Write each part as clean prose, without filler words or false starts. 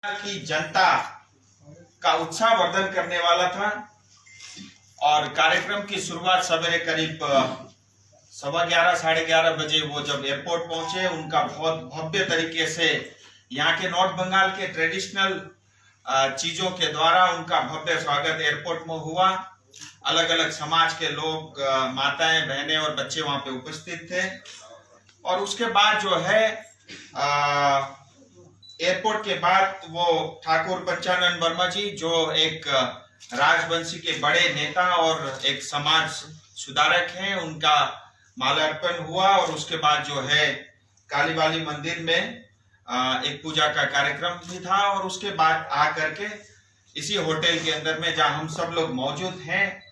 की जनता का उत्साह वर्धन करने वाला था और कार्यक्रम की शुरुआत सवेरे करीब 11:15 साढ़े 11 बजे वो जब एयरपोर्ट पहुंचे, उनका बहुत भव्य तरीके से यहाँ के नॉर्थ बंगाल के ट्रेडिशनल चीजों के द्वारा उनका भव्य स्वागत एयरपोर्ट में हुआ। अलग अलग समाज के लोग, माताएं, बहनें और बच्चे वहां पे उपस्थित थे और उसके बाद जो है एयरपोर्ट के बाद वो ठाकुर पंचानन वर्मा जी, जो एक राजवंशी के बड़े नेता और एक समाज सुधारक हैं, उनका माल्यार्पण हुआ और उसके बाद जो है कालीबाली मंदिर में एक पूजा का कार्यक्रम भी था और उसके बाद आकर के इसी होटल के अंदर में जहां हम सब लोग मौजूद हैं,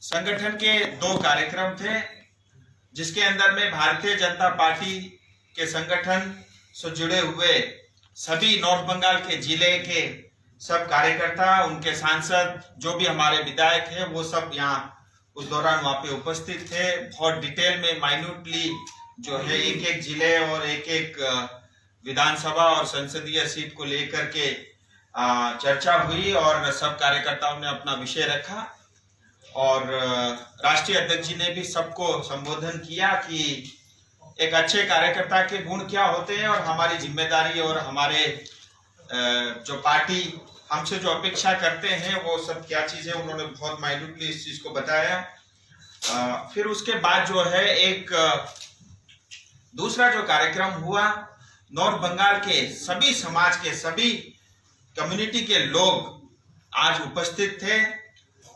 संगठन के 2 कार्यक्रम थे जिसके अंदर में भारतीय जनता पार्टी के संगठन से जुड़े हुए सभी नॉर्थ बंगाल के जिले के सब कार्यकर्ता, उनके सांसद, जो भी हमारे विधायक हैं, वो सब यहाँ उस दौरान वहां पे उपस्थित थे। बहुत डिटेल में माइन्यूटली जो है एक एक जिले और एक एक विधानसभा और संसदीय सीट को लेकर के चर्चा हुई और सब कार्यकर्ताओं ने अपना विषय रखा और राष्ट्रीय अध्यक्ष जी ने भी सबको संबोधन किया कि एक अच्छे कार्यकर्ता के गुण क्या होते हैं और हमारी जिम्मेदारी और हमारे जो पार्टी हमसे जो अपेक्षा करते हैं वो सब क्या चीजें, उन्होंने बहुत माइन्यूटली इस चीज को बताया। फिर उसके बाद जो है एक दूसरा जो कार्यक्रम हुआ, नॉर्थ बंगाल के सभी समाज के सभी कम्युनिटी के लोग आज उपस्थित थे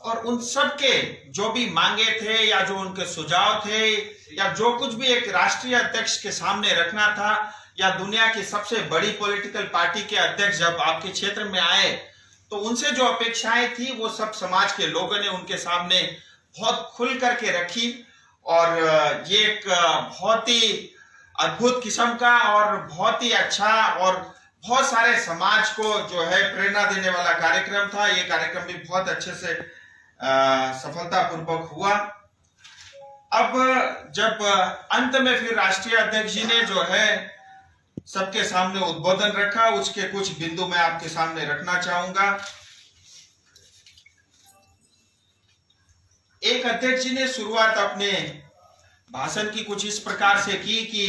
और उन सब के जो भी मांगे थे या जो उनके सुझाव थे या जो कुछ भी एक राष्ट्रीय अध्यक्ष के सामने रखना था या दुनिया की सबसे बड़ी पॉलिटिकल पार्टी के अध्यक्ष जब आपके क्षेत्र में आए तो उनसे जो अपेक्षाएं थी वो सब समाज के लोगों ने उनके सामने बहुत खुल करके रखी और ये एक बहुत ही अद्भुत किस्म का और बहुत ही अच्छा और बहुत सारे समाज को जो है प्रेरणा देने वाला कार्यक्रम था। ये कार्यक्रम भी बहुत अच्छे से सफलतापूर्वक हुआ। अब जब अंत में फिर राष्ट्रीय अध्यक्ष जी ने जो है सबके सामने उद्बोधन रखा, उसके कुछ बिंदु मैं आपके सामने रखना चाहूंगा। एक अध्यक्ष जी ने शुरुआत अपने भाषण की कुछ इस प्रकार से की कि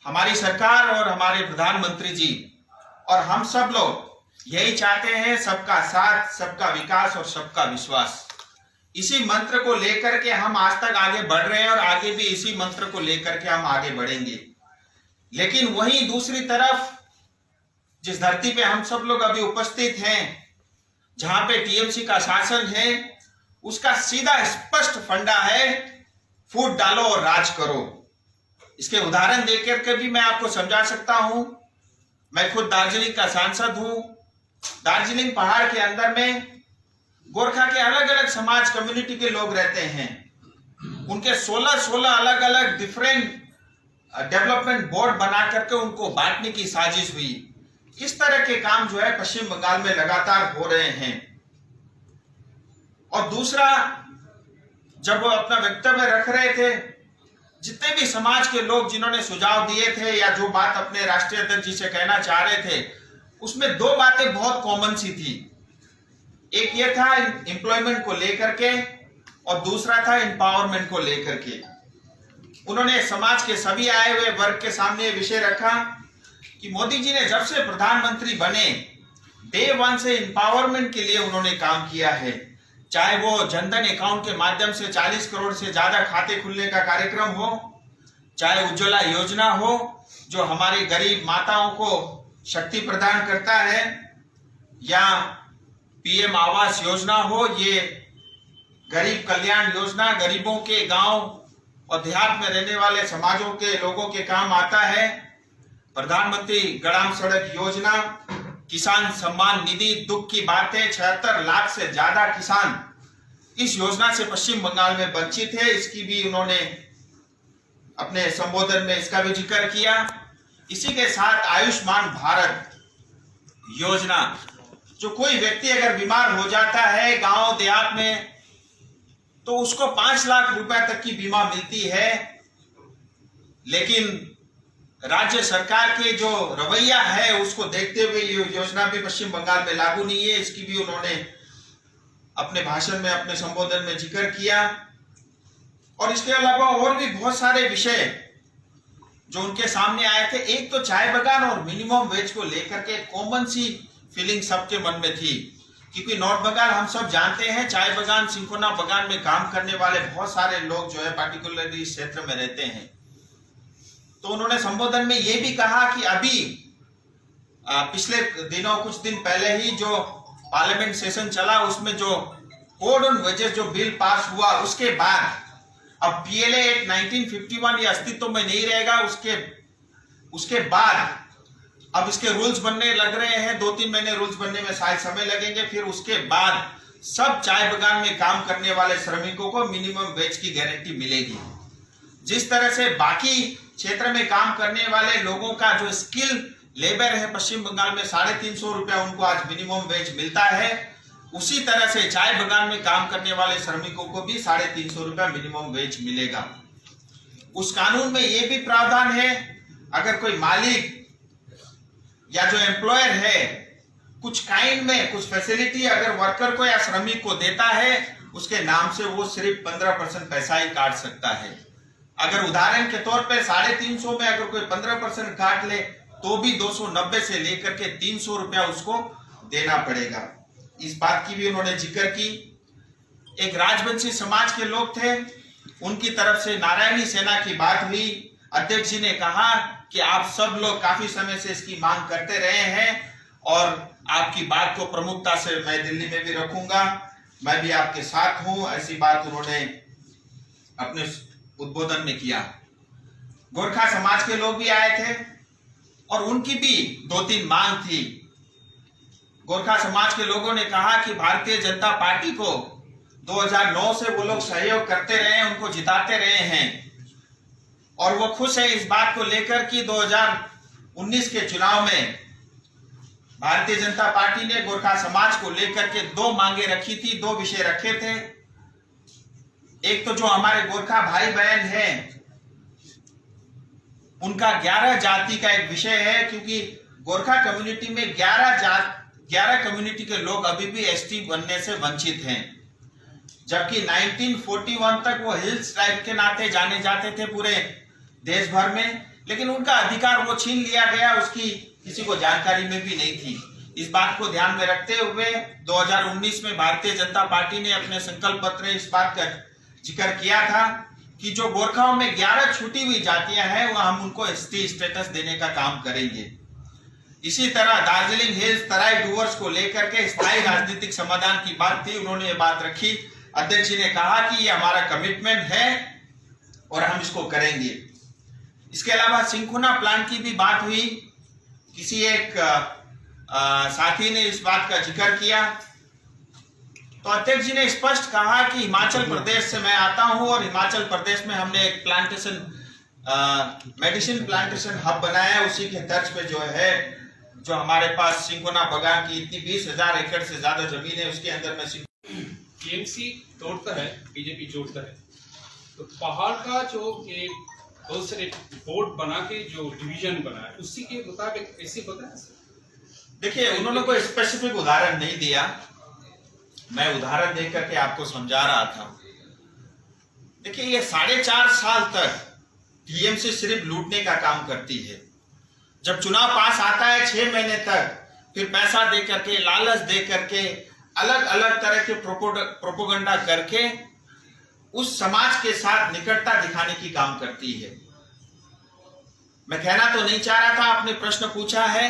हमारी सरकार और हमारे प्रधानमंत्री जी और हम सब लोग यही चाहते हैं, सबका साथ, सबका विकास और सबका विश्वास। इसी मंत्र को लेकर के हम आज तक आगे बढ़ रहे हैं और आगे भी इसी मंत्र को लेकर के हम आगे बढ़ेंगे। लेकिन वहीं दूसरी तरफ जिस धरती पे हम सब लोग अभी उपस्थित हैं, जहां पे टीएमसी का शासन है, उसका सीधा स्पष्ट फंडा है फूट डालो और राज करो। इसके उदाहरण देकर के भी मैं आपको समझा सकता हूं। मैं खुद दार्जिलिंग का सांसद हूं। दार्जिलिंग पहाड़ के अंदर में गोरखा के अलग अलग समाज कम्युनिटी के लोग रहते हैं। उनके 16 अलग अलग डिफरेंट डेवलपमेंट बोर्ड बना करके उनको बांटने की साजिश हुई। इस तरह के काम जो है पश्चिम बंगाल में लगातार हो रहे हैं। और दूसरा, जब वो अपना वक्तव्य रख रहे थे, जितने भी समाज के लोग जिन्होंने सुझाव दिए थे या जो बात अपने राष्ट्रीय अध्यक्ष जी से कहना चाह रहे थे, उसमें 2 बातें बहुत कॉमन सी थी। एक ये था एम्प्लॉयमेंट को लेकर के और दूसरा था एम्पावरमेंट को लेकर के। उन्होंने समाज के सभी आए हुए वर्ग के सामने विषय रखा कि मोदी जी ने जब से प्रधानमंत्री बने डे 1 से एम्पावरमेंट के लिए उन्होंने काम किया है। चाहे वो जनधन अकाउंट के माध्यम से 40 करोड़ से ज्यादा खाते खुलने का कार्यक्रम हो, चाहे उज्ज्वला योजना हो जो हमारी गरीब माताओं को शक्ति प्रदान करता है, या पीएम आवास योजना हो, ये गरीब कल्याण योजना गरीबों के गांव और देहात में रहने वाले समाजों के लोगों के काम आता है। प्रधानमंत्री ग्राम सड़क योजना, किसान सम्मान निधि, दुख की बात है 76 लाख से ज्यादा किसान इस योजना से पश्चिम बंगाल में वंचित है। इसकी भी उन्होंने अपने संबोधन में इसका भी जिक्र किया। इसी के साथ आयुष्मान भारत योजना, जो कोई व्यक्ति अगर बीमार हो जाता है गांव देहात में तो उसको 5 लाख रुपए तक की बीमा मिलती है, लेकिन राज्य सरकार के जो रवैया है उसको देखते हुए ये योजना भी पश्चिम बंगाल में लागू नहीं है, इसकी भी उन्होंने अपने भाषण में, अपने संबोधन में जिक्र किया। और इसके अलावा और भी बहुत सारे विषय जो उनके सामने आए थे। एक तो चाय बागान और मिनिमम वेज को लेकर के कॉमन सी फीलिंग सबके मन में थी, क्योंकि नॉर्थ बंगाल हम सब जानते हैं, चाय बागान, सिंकोना बागान में काम करने वाले बहुत सारे लोग जो है पार्टिकुलरली इस क्षेत्र में रहते हैं। तो उन्होंने संबोधन में यह भी कहा कि अभी पिछले दिनों, कुछ दिन पहले ही जो पार्लियामेंट सेशन चला उसमें जो कोड ऑन वेजेस जो बिल पास हुआ, उसके बाद अब पीएलए एक्ट 1951 ये अस्तित्व में नहीं रहेगा। उसके बाद अब इसके रूल्स बनने लग रहे हैं, 2-3 महीने रूल्स बनने में शायद समय लगेंगे। फिर उसके बाद सब चाय बागान में काम करने वाले श्रमिकों को मिनिमम वेज की गारंटी मिलेगी। जिस तरह से बाकी क्षेत्र में काम करने वाले लोगों का जो स्किल लेबर है पश्चिम बंगाल में 350 रुपया उनको आज मिनिमम वेज मिलता है, उसी तरह से चाय बागान में काम करने वाले श्रमिकों को भी 350 रुपया मिनिमम वेज मिलेगा। उस कानून में यह भी प्रावधान है, अगर कोई मालिक या जो एम्प्लॉयर है कुछ काइंड में कुछ फैसिलिटी अगर वर्कर को या श्रमिक को देता है, उसके नाम से वो सिर्फ 15% पैसा ही काट सकता है। अगर उदाहरण के तौर पे 350 में अगर कोई 15% काट ले तो भी 290 से लेकर के 300 रुपया उसको देना पड़ेगा। इस बात की भी उन्होंने जिक्र की। एक राजवंशी समाज के लोग थे, उनकी तरफ से नारायणी सेना की बात हुई। अध्यक्ष जी ने कहा कि आप सब लोग काफी समय से इसकी मांग करते रहे हैं और आपकी बात को प्रमुखता से मैं दिल्ली में भी रखूंगा, मैं भी आपके साथ हूं, ऐसी बात उन्होंने अपने उद्बोधन में किया। गोरखा समाज के लोग भी आए थे और उनकी भी 2-3 मांग थी। गोरखा समाज के लोगों ने कहा कि भारतीय जनता पार्टी को 2009 से वो लोग सहयोग करते रहे, उनको जिताते रहे हैं और वो खुश है इस बात को लेकर कि 2019 के चुनाव में भारतीय जनता पार्टी ने गोरखा समाज को लेकर के 2 मांगे रखी थी, 2 विषय रखे थे। एक तो जो हमारे गोरखा भाई बहन हैं उनका 11 जाति का एक विषय है, क्योंकि गोरखा कम्युनिटी में 11 कम्युनिटी के लोग अभी भी एसटी बनने से वंचित हैं, जबकि 1941 तक वो हिल्स ट्राइब के नाते जाने जाते थे पूरे देश भर में, लेकिन उनका अधिकार वो छीन लिया गया, उसकी किसी को जानकारी में भी नहीं थी। इस बात को ध्यान में रखते हुए 2019 में भारतीय जनता पार्टी ने अपने संकल्प पत्र में इस बात का जिक्र किया था कि जो गोरखाओं में 11 छूटी हुई जातियां हैं वह हम उनको एसटी स्टेटस देने का काम करेंगे। इसी तरह दार्जिलिंग हिल्स तराई डूवर्स को लेकर के स्थायी राजनीतिक समाधान की बात थी, उन्होंने ये बात रखी। अध्यक्ष जी ने कहा कि ये हमारा कमिटमेंट है और हम इसको करेंगे। इसके अलावा सिंकोना प्लांट की भी बात हुई, किसी एक साथी ने इस बात का जिक्र किया तो अध्यक्ष जी ने स्पष्ट कहा कि हिमाचल प्रदेश से मैं आता हूं और हिमाचल प्रदेश में हमने एक प्लांटेशन मेडिसिन प्लांटेशन हब बनाया, उसी के तर्ज पे जो है जो हमारे पास सिंकोना बागान की इतनी 20,000 एकड़ से ज्यादा जमीन है उसके अंदर में टीएमसी तोड़ता है, बीजेपी जोड़ता है, तो पहाड़ का जो ये बहुत सारे बोर्ड बना के जो डिवीजन बना है उसी के मुताबिक ऐसे होता है। देखिए उन्होंने कोई स्पेसिफिक उदाहरण नहीं दिया, मैं उदाहरण देकर के आपको समझा रहा था। देखिए ये 4.5 साल तक टीएमसी सिर्फ लूटने का काम करती है। जब चुनाव पास आता है 6 महीने तक फिर पैसा दे करके, लालच दे करके, अलग अलग तरह के प्रोपोगंडा करके उस समाज के साथ निकटता दिखाने की काम करती है। मैं कहना तो नहीं चाह रहा था, आपने प्रश्न पूछा है।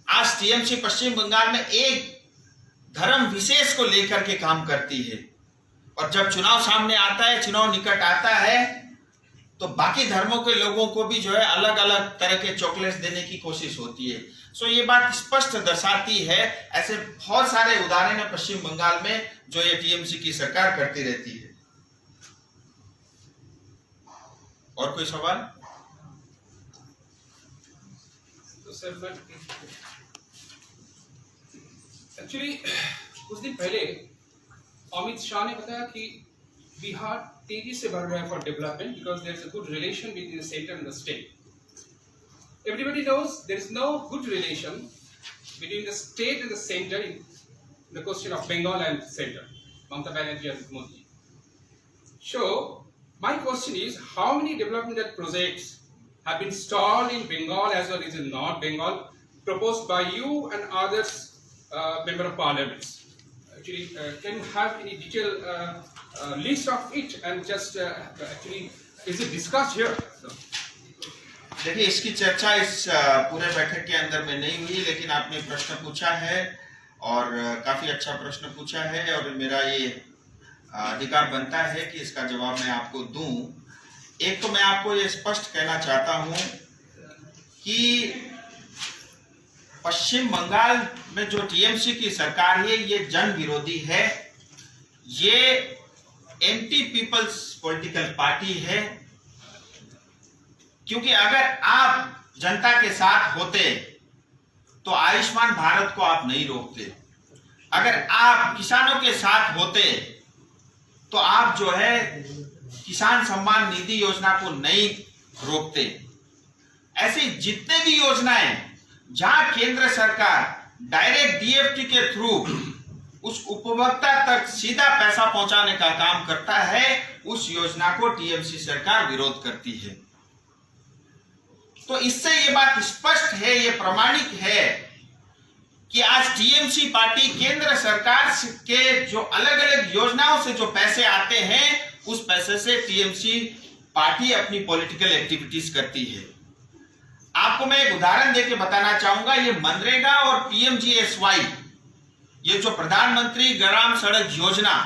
आज टीएमसी पश्चिम बंगाल में एक धर्म विशेष को लेकर के काम करती है और जब चुनाव सामने आता है, चुनाव निकट आता है तो बाकी धर्मों के लोगों को भी जो है अलग अलग तरह के चॉकलेट्स देने की कोशिश होती है। सो ये बात स्पष्ट दर्शाती है, ऐसे बहुत सारे उदाहरण है पश्चिम बंगाल में जो ये टीएमसी की सरकार करती रहती है। और कोई सवाल? तो सर एक्चुअली कुछ दिन पहले अमित शाह ने बताया कि बिहार तेजी से बढ़ रहा है for development because there is a good relation between the centre and the state. everybody knows there is no good relation between the state and the center in the question of Bengal and center, Mamata Banerjee and Modi. So my question is, how many development projects have been stalled in Bengal as well as in North Bengal, proposed by you and others, member of parliaments? Actually, can you have any detailed list of it and just actually is it discussed here? So, देखिए, इसकी चर्चा इस पूरे बैठक के अंदर में नहीं हुई, लेकिन आपने प्रश्न पूछा है और काफी अच्छा प्रश्न पूछा है और मेरा ये अधिकार बनता है कि इसका जवाब मैं आपको दूं। एक तो मैं आपको ये स्पष्ट कहना चाहता हूं कि पश्चिम बंगाल में जो टीएमसी की सरकार है ये जन विरोधी है, ये एंटी पीपल्स पॉलिटिकल पार्टी है। क्योंकि अगर आप जनता के साथ होते तो आयुष्मान भारत को आप नहीं रोकते, अगर आप किसानों के साथ होते तो आप जो है किसान सम्मान निधि योजना को नहीं रोकते। ऐसी जितने भी योजनाएं जहां केंद्र सरकार डायरेक्ट डीएफटी के थ्रू उस उपभोक्ता तक सीधा पैसा पहुंचाने का काम करता है, उस योजना को टीएमसी सरकार विरोध करती है। तो इससे ये बात स्पष्ट है, ये प्रमाणिक है कि आज टीएमसी पार्टी केंद्र सरकार के जो अलग अलग योजनाओं से जो पैसे आते हैं, उस पैसे से टीएमसी पार्टी अपनी पॉलिटिकल एक्टिविटीज करती है। आपको मैं एक उदाहरण देके बताना चाहूंगा, ये मनरेगा और पीएमजीएसवाई, ये जो प्रधानमंत्री ग्राम सड़क योजना,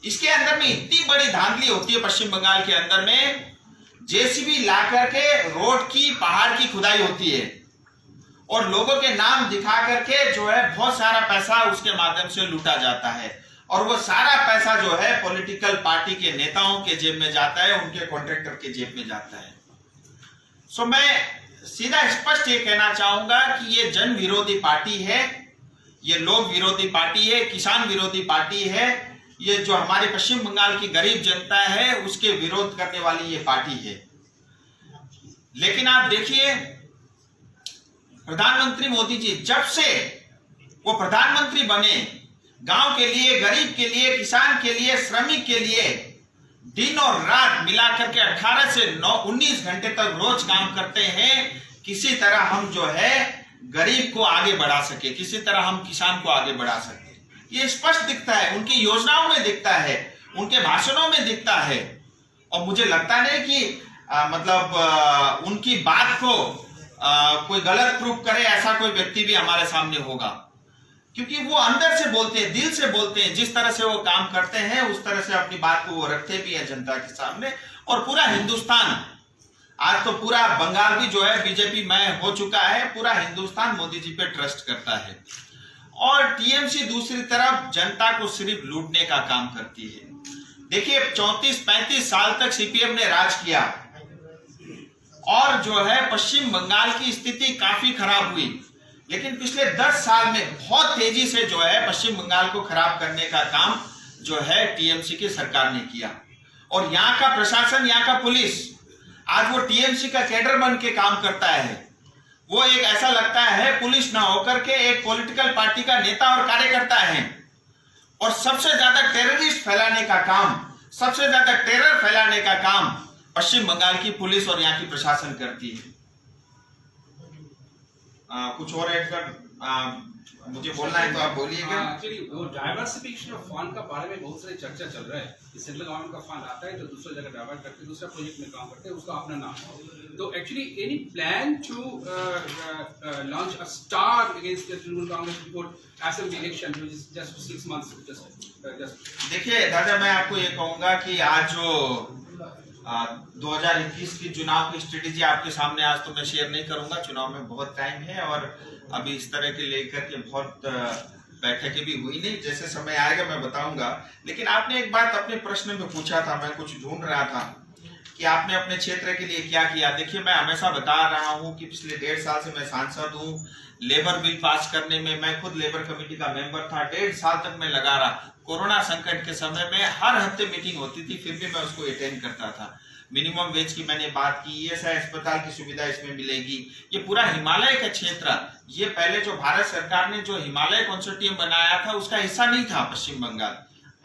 इसके अंदर में इतनी बड़ी धांधली होती है पश्चिम बंगाल के अंदर में। जेसीबी ला करके रोड की पहाड़ की खुदाई होती है और लोगों के नाम दिखा करके जो है बहुत सारा पैसा उसके माध्यम से लूटा जाता है और वो सारा पैसा जो है पॉलिटिकल पार्टी के नेताओं के जेब में जाता है, उनके कॉन्ट्रैक्टर के जेब में जाता है। सो मैं सीधा स्पष्ट ये कहना चाहूंगा कि ये जन विरोधी पार्टी है, ये लोक विरोधी पार्टी है, किसान विरोधी पार्टी है, ये जो हमारे पश्चिम बंगाल की गरीब जनता है उसके विरोध करने वाली ये पार्टी है। लेकिन आप देखिए, प्रधानमंत्री मोदी जी जब से वो प्रधानमंत्री बने, गांव के लिए, गरीब के लिए, किसान के लिए, श्रमिक के लिए दिन और रात मिलाकर के 18 से 19 घंटे तक रोज काम करते हैं। किसी तरह हम जो है गरीब को आगे बढ़ा सके, किसी तरह हम किसान को आगे बढ़ा सके। ये स्पष्ट दिखता है, उनकी योजनाओं में दिखता है, उनके भाषणों में दिखता है। और मुझे लगता नहीं कि उनकी बात को कोई गलत प्रूफ करे ऐसा कोई व्यक्ति भी हमारे सामने होगा, क्योंकि वो अंदर से बोलते हैं, दिल से बोलते हैं। जिस तरह से वो काम करते हैं उस तरह से अपनी बात को वो रखते भी है जनता के सामने। और पूरा हिंदुस्तान, आज तो पूरा बंगाल भी जो है बीजेपी में हो चुका है, पूरा हिंदुस्तान मोदी जी पे ट्रस्ट करता है। और टीएमसी दूसरी तरफ जनता को सिर्फ लूटने का काम करती है। देखिए, 34-35 साल तक सीपीएम ने राज किया और जो है पश्चिम बंगाल की स्थिति काफी खराब हुई, लेकिन पिछले 10 साल में बहुत तेजी से जो है पश्चिम बंगाल को खराब करने का काम जो है टीएमसी की सरकार ने किया। और यहाँ का प्रशासन, यहाँ का पुलिस आज वो टीएमसी का कैडर बन के काम करता है। वो एक ऐसा लगता है पुलिस ना होकर के एक पॉलिटिकल पार्टी का नेता और कार्यकर्ता है। और सबसे ज्यादा टेररिस्ट फैलाने का काम, सबसे ज्यादा टेरर फैलाने का काम पश्चिम बंगाल की पुलिस और यहाँ की प्रशासन करती है। कुछ और ऐड कर मुझे बोलना है तो आप बोलिएगा। एक्चुअली वो डाइवर्सिफिकेशन ऑफ फंड का बारे में बहुत सारी चर्चा चल रहा है। सेंट्रल गवर्नमेंट का फंड आता है तो दूसरी जगह डाइवर्ट करके दूसरा प्रोजेक्ट में काम करते हैं, उसका अपना नाम है। तो actually any plan to launch a star against the Trinamool Congress before assembly election which is just 6 months just. देखिए दादा, मैं आपको ये कहूंगा कि आज जो 2021 की चुनाव की स्ट्रेटेजी आपके सामने आज तो मैं शेयर नहीं करूंगा, चुनाव में बहुत टाइम है और अभी इस तरह के लेकर के बहुत बैठकें भी हुई नहीं। जैसे समय आएगा मैं बताऊंगा। लेकिन आपने एक बात अपने प्रश्न में पूछा था, मैं कुछ ढूंढ रहा था कि आपने अपने क्षेत्र के लिए क्या किया। देखिए, मैं हमेशा बता रहा हूं कि पिछले 1.5 साल से मैं सांसद हूं। लेबर बिल पास करने में मैं खुद लेबर कमेटी का मेंबर था, 1.5 साल तक मैं लगा रहा। कोरोना संकट के समय में हर हफ्ते मीटिंग होती थी, फिर भी मैं उसको अटेंड करता था। मिनिमम वेज की मैंने बात की, ईएसआई अस्पताल की सुविधा इसमें मिलेगी। ये पूरा हिमालय का क्षेत्र, ये पहले जो भारत सरकार ने जो हिमालय कंसोर्टियम बनाया था उसका हिस्सा नहीं था पश्चिम बंगाल,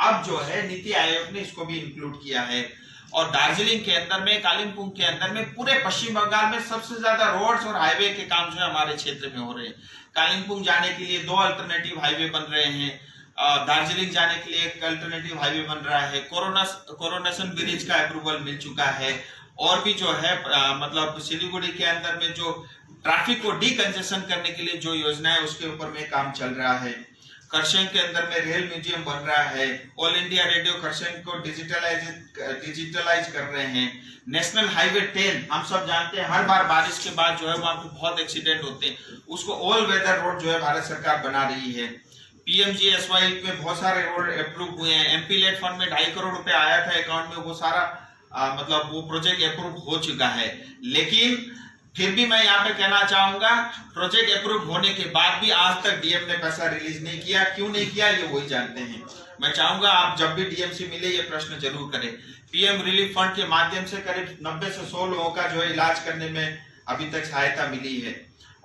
अब जो है नीति आयोग ने इसको भी इंक्लूड किया है। और दार्जिलिंग के अंदर में, कालिम्पोंग के अंदर में, पूरे पश्चिम बंगाल में सबसे ज्यादा रोड्स और हाईवे के काम जो है हमारे क्षेत्र में हो रहे हैं। कालिम्पोंग जाने के लिए 2 अल्टरनेटिव हाईवे बन रहे हैं, दार्जिलिंग जाने के लिए एक अल्टरनेटिव हाईवे बन रहा है, कोरोनेशन ब्रिज का अप्रूवल मिल चुका है। और भी जो है मतलब सिलीगुड़ी के अंदर में जो ट्रैफिक को डीकंजेशन करने के लिए जो योजना है उसके ऊपर में काम चल रहा है। खरसों के अंदर में रेल म्यूजियम बन रहा है, ऑल इंडिया रेडियो खरसों को डिजिटलाइज कर रहे हैं। नेशनल हाईवे 10 हम सब जानते हैं, हर बार बारिश के बाद जो है वहां पे बहुत एक्सीडेंट होते हैं, उसको ऑल वेदर रोड जो है भारत सरकार बना रही है। पीएमजीएसवाई में बहुत सारे रोड अप्रूव हुए हैं, एमपी लेट फंड में 2.5 करोड़ रुपए आया था अकाउंट में, वो सारा मतलब वो प्रोजेक्ट अप्रूव हो चुका है। लेकिन फिर भी मैं यहाँ पे कहना चाहूंगा, प्रोजेक्ट अप्रूव होने के बाद भी आज तक डीएम ने पैसा रिलीज नहीं किया। क्यों नहीं किया ये वही जानते हैं। मैं चाहूंगा आप जब भी डीएम से मिले ये प्रश्न जरूर करें। पीएम रिलीफ फंड के माध्यम से करीब 90 से 100 लोगों का जो है इलाज करने में अभी तक सहायता मिली है।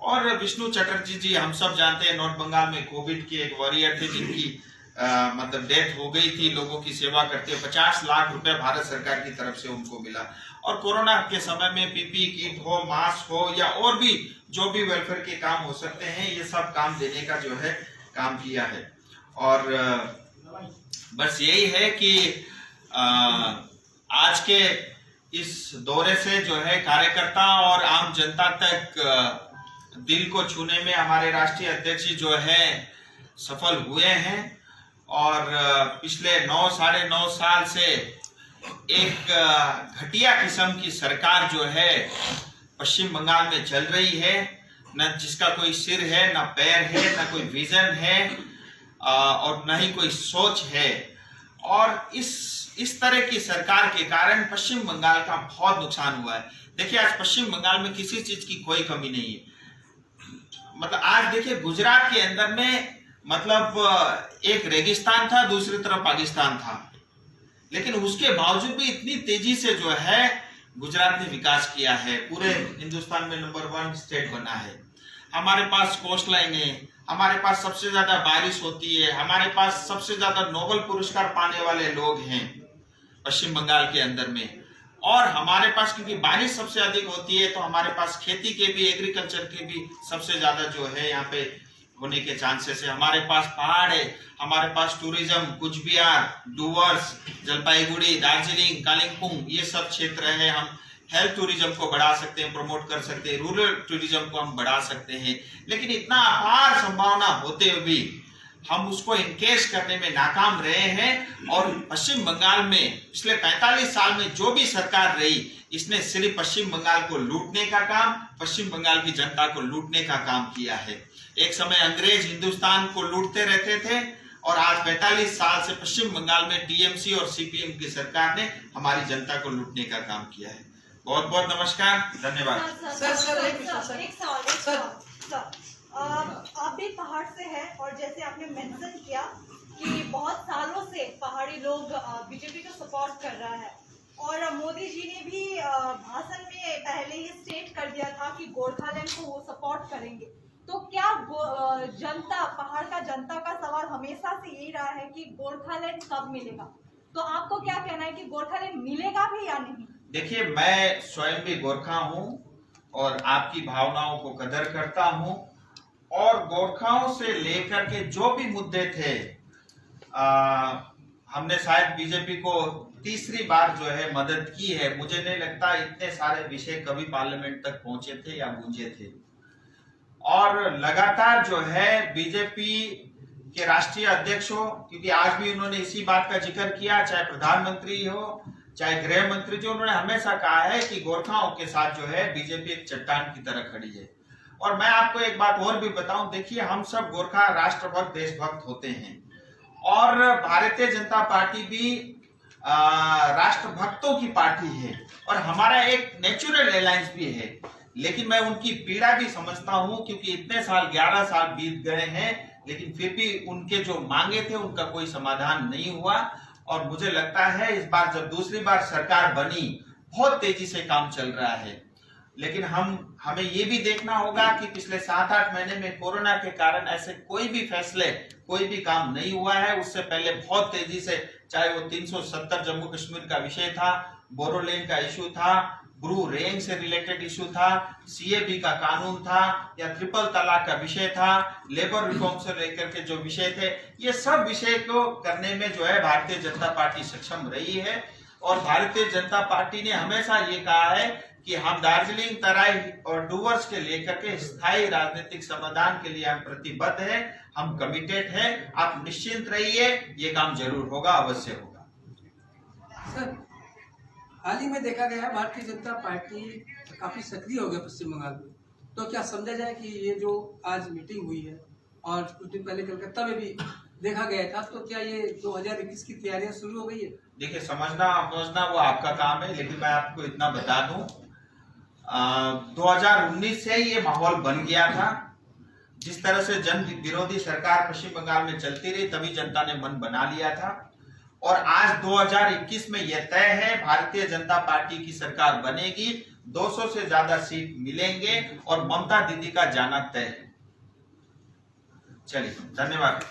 और विष्णु चटर्जी जी हम सब जानते हैं, नॉर्थ बंगाल में कोविड के एक वॉरियर थे जिनकी मतलब डेथ हो गई थी, लोगों की सेवा करते 50 लाख रुपए भारत सरकार की तरफ से उनको मिला। और कोरोना के समय में पीपी किट हो, मास्क हो या और भी जो भी वेलफेयर के काम हो सकते हैं, ये सब काम देने का जो है काम किया है। और बस यही है कि आज के इस दौरे से जो है कार्यकर्ता और आम जनता तक दिल को छूने में हमारे राष्ट्रीय अध्यक्ष जी जो है सफल हुए हैं। और पिछले 9-9.5 साल से एक घटिया किस्म की सरकार जो है पश्चिम बंगाल में चल रही है, न जिसका कोई सिर है, न पैर है, न कोई विजन है और न ही कोई सोच है। और इस तरह की सरकार के कारण पश्चिम बंगाल का बहुत नुकसान हुआ है। देखिए आज पश्चिम बंगाल में किसी चीज की कोई कमी नहीं है। मतलब आज देखिए गुजरात के अंदर में मतलब एक रेगिस्तान था, दूसरी तरफ पाकिस्तान था, लेकिन उसके बावजूद भी इतनी तेजी से जो है गुजरात ने विकास किया है, पूरे हिंदुस्तान में नंबर 1 स्टेट बना है। हमारे पास कोस्ट लाइन है, हमारे पास सबसे ज्यादा बारिश होती है, हमारे पास सबसे ज्यादा नोबेल पुरस्कार पाने वाले लोग हैं पश्चिम बंगाल के अंदर में। और हमारे पास क्योंकि बारिश सबसे अधिक होती है तो हमारे पास खेती के भी, एग्रीकल्चर के भी सबसे ज्यादा जो है यहाँ पे होने के चांसेस है। हमारे पास पहाड़ है, हमारे पास टूरिज्म, कुचबिहार, डूवर्स, जलपाईगुड़ी, दार्जिलिंग, कालिम्पोंग, ये सब क्षेत्र है। हम हेल्थ टूरिज्म को बढ़ा सकते हैं, प्रमोट कर सकते हैं, रूरल टूरिज्म को हम बढ़ा सकते हैं। लेकिन इतना अपार संभावना होते हुए भी हम उसको इनकेश करने में नाकाम रहे हैं। और पश्चिम बंगाल में पिछले 45 साल में जो भी सरकार रही, इसने सिर्फ पश्चिम बंगाल को लूटने का काम, पश्चिम बंगाल की जनता को लूटने का काम किया है। एक समय अंग्रेज हिंदुस्तान को लूटते रहते थे और आज 45 साल से पश्चिम बंगाल में टीएमसी और सीपीएम की सरकार ने हमारी जनता को लूटने का काम किया है। बहुत बहुत नमस्कार, धन्यवाद। आप भी पहाड़ से हैं और जैसे आपने मेंशन किया कि बहुत सालों से पहाड़ी लोग बीजेपी को सपोर्ट कर रहा है और मोदी जी ने भी भाषण में पहले ही स्टेट कर दिया था कि गोरखालैंड को वो सपोर्ट करेंगे। तो क्या जनता, पहाड़ का जनता का सवाल हमेशा से यही रहा है कि गोरखालैंड कब मिलेगा? तो आपको क्या कहना है कि गोरखालैंड मिलेगा भी या नहीं? देखिए मैं स्वयं भी गोरखा हूँ और आपकी भावनाओं को कदर करता हूँ। और गोरखाओं से लेकर के जो भी मुद्दे थे, हमने शायद बीजेपी को तीसरी बार जो है मदद की है। मुझे नहीं लगता इतने सारे विषय कभी पार्लियामेंट तक पहुंचे थे या गूंजे थे। और लगातार जो है बीजेपी के राष्ट्रीय अध्यक्ष हो, क्योंकि आज भी उन्होंने इसी बात का जिक्र किया, चाहे प्रधानमंत्री हो चाहे गृह मंत्री जी, उन्होंने हमेशा कहा है कि गोरखाओं के साथ जो है बीजेपी एक चट्टान की तरह खड़ी है। और मैं आपको एक बात और भी बताऊं, देखिए हम सब गोरखा राष्ट्रभक्त, देशभक्त होते हैं और भारतीय जनता पार्टी भी राष्ट्रभक्तों की पार्टी है और हमारा एक नेचुरल अलायंस भी है। लेकिन मैं उनकी पीड़ा भी समझता हूं क्योंकि इतने साल, 11 साल बीत गए हैं, लेकिन फिर भी उनके जो मांगे थे उनका कोई समाधान नहीं हुआ। और मुझे लगता है इस बार जब दूसरी बार सरकार बनी बहुत तेजी से काम चल रहा है। लेकिन हमें ये भी देखना होगा कि पिछले 7-8 महीने में कोरोना के कारण ऐसे कोई भी फैसले, कोई भी काम नहीं हुआ है। उससे पहले बहुत तेजी से, चाहे वो 370 जम्मू कश्मीर का विषय था, बोरोलैंड का इशू था, ब्रू रेंज से रिलेटेड इशू था, सीएबी का कानून था, या ट्रिपल तलाक का विषय था, लेबर रिफॉर्म से लेकर के जो विषय थे, ये सब विषय को करने में जो है भारतीय जनता पार्टी सक्षम रही है। और भारतीय जनता पार्टी ने हमेशा ये कहा है कि हम दार्जिलिंग, तराई और डूवर्स के लेकर के स्थायी राजनीतिक समाधान के लिए हम प्रतिबद्ध है, हम कमिटेड है। आप निश्चिंत रहिए, ये काम जरूर होगा, अवश्य होगा। सर, हाल ही में देखा गया है भारतीय जनता पार्टी काफी सक्रिय हो गया पश्चिम बंगाल में, तो क्या समझा जाए कि ये जो आज मीटिंग हुई है और कुछ दिन पहले कलकत्ता में भी देखा गया था, तो क्या ये 2021 की तैयारियां शुरू हो गई है? देखिए, समझना वो आपका काम है, लेकिन मैं आपको इतना बता दूं, 2019 से ये माहौल बन गया था। जिस तरह से जन विरोधी सरकार पश्चिम बंगाल में चलती रही, तभी जनता ने मन बना लिया था। और आज 2021 में यह तय है, भारतीय जनता पार्टी की सरकार बनेगी, 200 से ज्यादा सीट मिलेंगे और ममता दीदी का जाना तय है। चलिए, धन्यवाद।